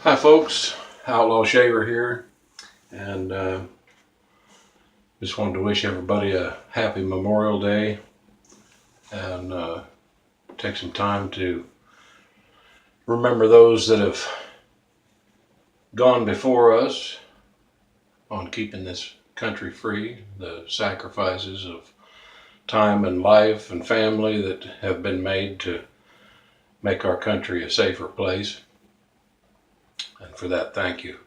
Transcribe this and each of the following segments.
Hi folks, Outlaw Shaver here, and just wanted to wish everybody a happy Memorial Day and take some time to remember those that have gone before us on keeping this country free, the sacrifices of time and life and family that have been made to make our country a safer place. And for that, thank you.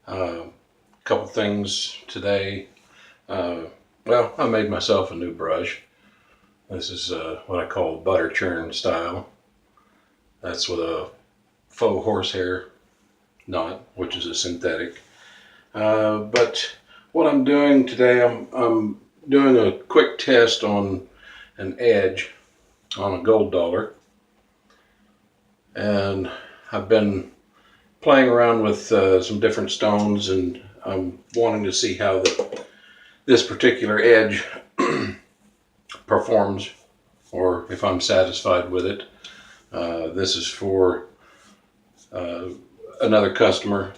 A couple things today. Well, I made myself a new brush. This is what I call butter churn style. That's with a faux horsehair knot, which is a synthetic. But what I'm doing today, I'm doing a quick test on an edge on a gold dollar. And I've been playing around with some different stones, and I'm wanting to see how this particular edge performs, or if I'm satisfied with it. This is for another customer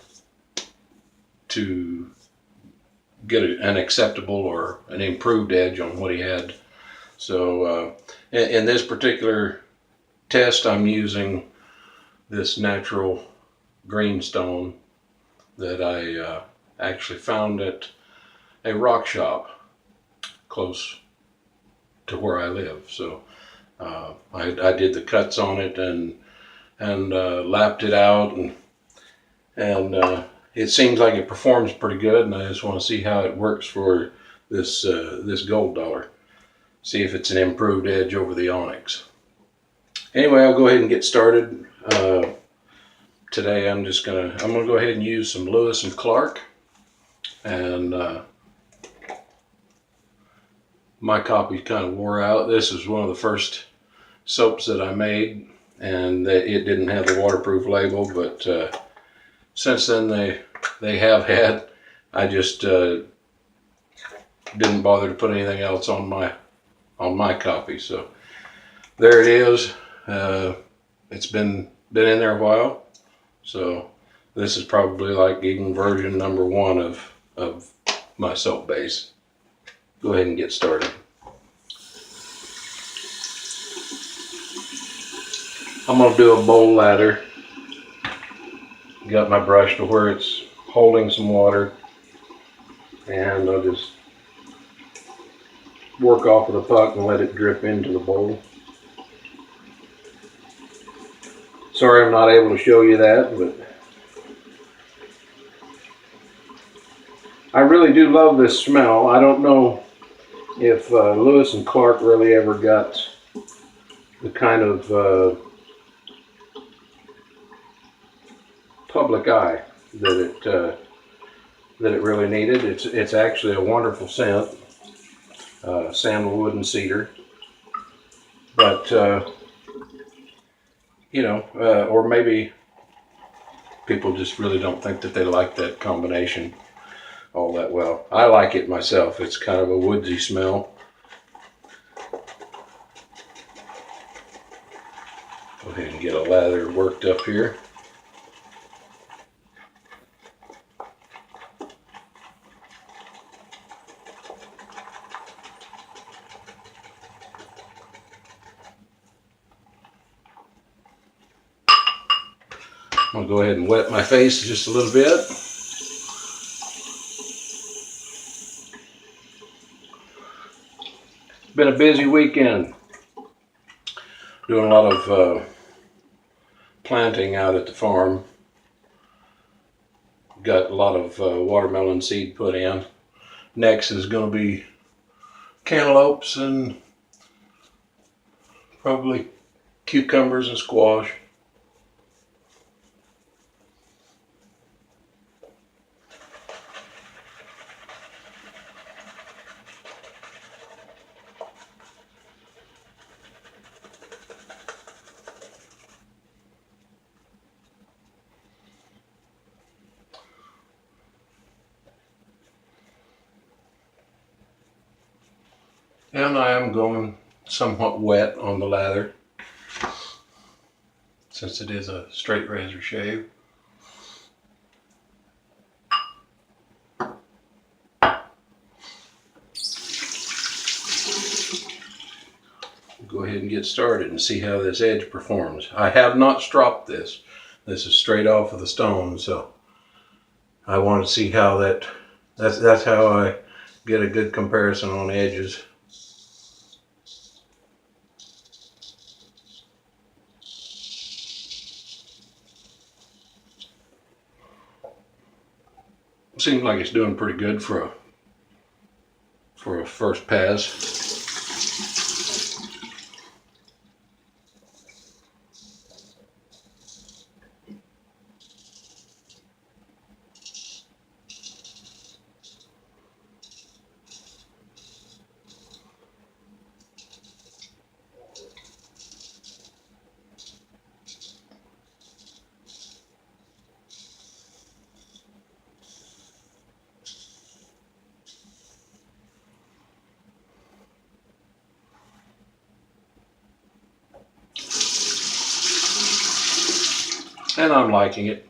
to get an acceptable or an improved edge on what he had. So in this particular test, I'm using this natural green stone that I actually found at a rock shop close to where I live. So I did the cuts on it and lapped it out, and it seems like it performs pretty good. And I just want to see how it works for this gold dollar. See if it's an improved edge over the onyx. Anyway, I'll go ahead and get started. Today I'm gonna go ahead and use some Lewis and Clark, and my copy kind of wore out. This is one of the first soaps that I made, and it didn't have the waterproof label, but since then they have had. I just didn't bother to put anything else on my copy. So there it is. It's been in there a while. So this is probably like even version number 1 of my soap base. Go ahead and get started. I'm going to do a bowl lather. Got my brush to where it's holding some water, and I'll just work off of the puck and let it drip into the bowl. Sorry I'm not able to show you that, but I really do love this smell. I don't know if Lewis and Clark really ever got the kind of public eye that it really needed. It's actually a wonderful scent, sandalwood and cedar, but or maybe people just really don't think that they like that combination all that well. I like it myself. It's kind of a woodsy smell. Go ahead and get a lather worked up here. I'm going to go ahead and wet my face just a little bit. It's been a busy weekend. Doing a lot of planting out at the farm. Got a lot of watermelon seed put in. Next is going to be cantaloupes and probably cucumbers and squash. And I am going somewhat wet on the lather, since it is a straight razor shave. ahead and get started and see how this edge performs. I have not stropped this. This is straight off of the stone, so I want to see how that's how I get a good comparison on edges. Seems like it's doing pretty good for a first pass. And I'm liking it.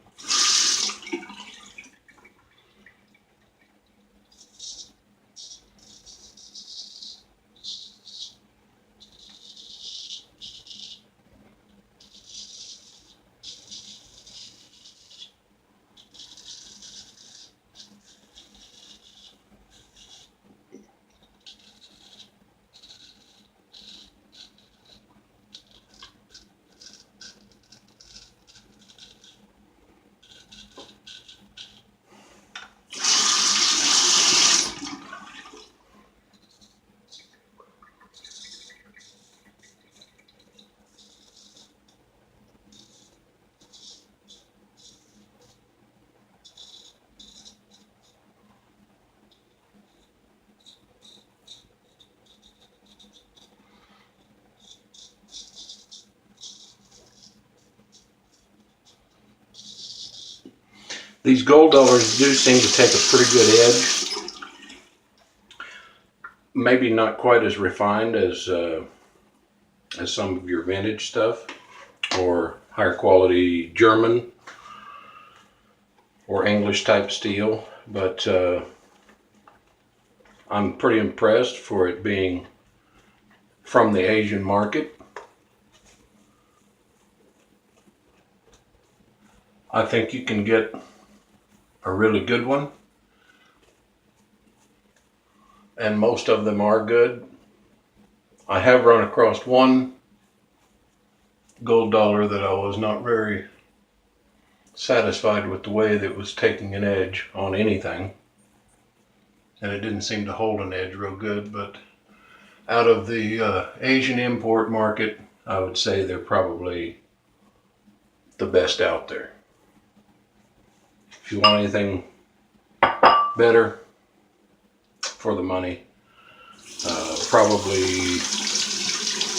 These gold dollars do seem to take a pretty good edge. Maybe not quite as refined as some of your vintage stuff or higher quality German or English type steel, but I'm pretty impressed for it being from the Asian market. I think you can get a really good one, and most of them are good. I have run across one gold dollar that I was not very satisfied with the way that it was taking an edge on anything, and it didn't seem to hold an edge real good. But out of the Asian import market, I would say they're probably the best out there. If you want anything better for the money, probably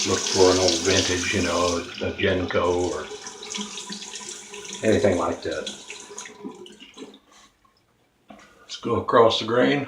look for an old vintage, a Genco or anything like that. Let's go across the grain.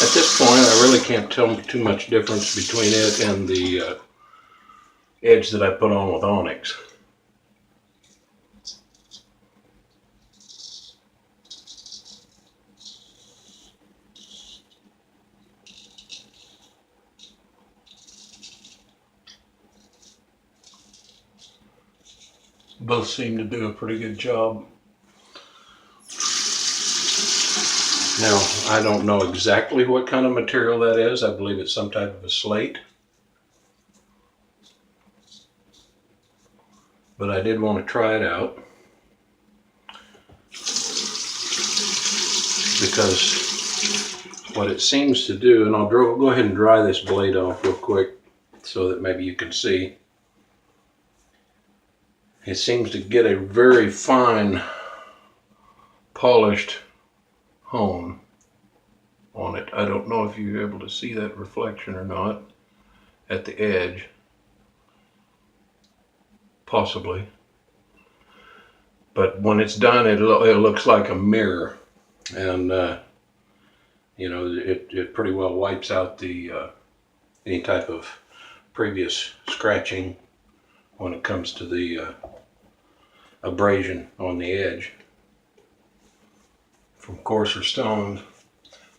At this point, I really can't tell too much difference between it and the edge that I put on with onyx. Both seem to do a pretty good job. Now, I don't know exactly what kind of material that is. I believe it's some type of a slate. But I did want to try it out because what it seems to do, and I'll go ahead and dry this blade off real quick so that maybe you can see. It seems to get a very fine polished hone on it. I don't know if you're able to see that reflection or not at the edge. Possibly. But when it's done, it looks like a mirror. And, it pretty well wipes out the any type of previous scratching when it comes to the abrasion on the edge from coarser stones.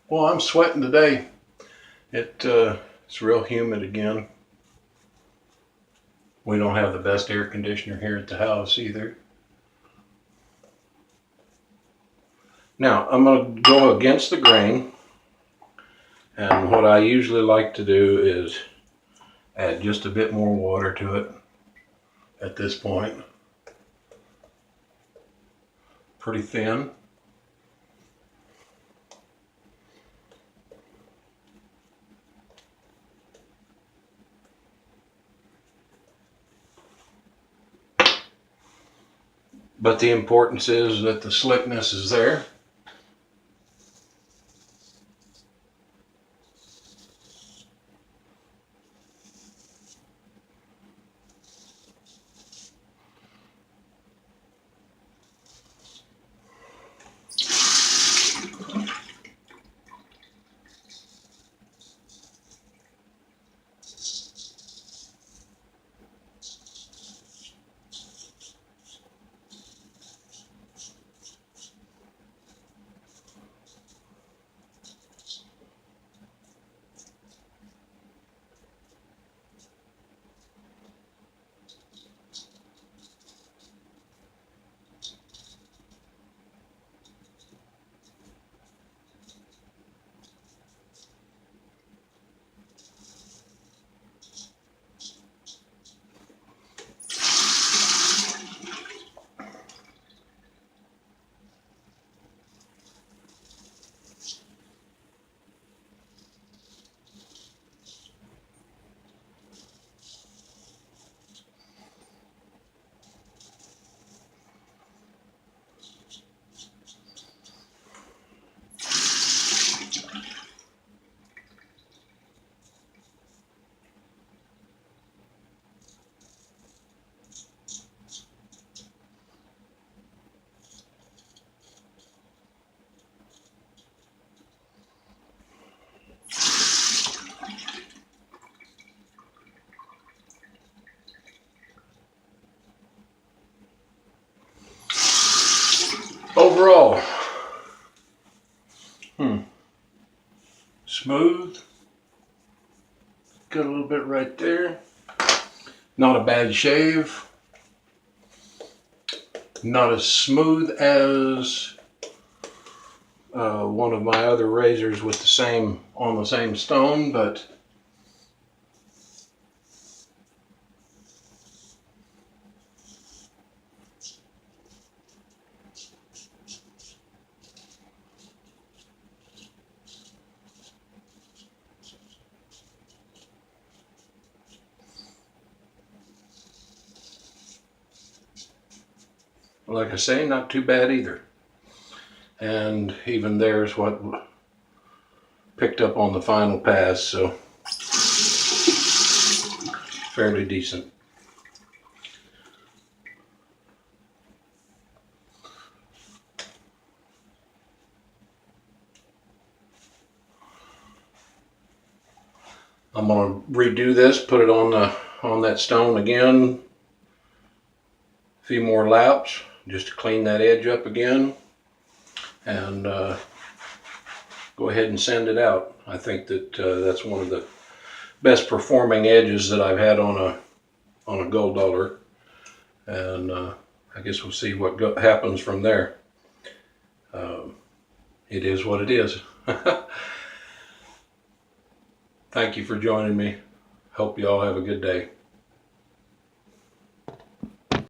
Well, I'm sweating today. It's real humid again. We don't have the best air conditioner here at the house either. Now, I'm going to go against the grain, and what I usually like to do is add just a bit more water to it at this point. Pretty thin. But the importance is that the slickness is there. Overall, smooth. Got a little bit right there. Not a bad shave. Not as smooth as one of my other razors with on the same stone, but like I say, not too bad either. And even there's what picked up on the final pass, so fairly decent. I'm going to redo this, put it on that stone again, a few more laps just to clean that edge up again, and go ahead and sand it out. I think that that's one of the best performing edges that I've had on a gold dollar, and I guess we'll see what happens from there. It is what it is. Thank you for joining me. Hope you all have a good day.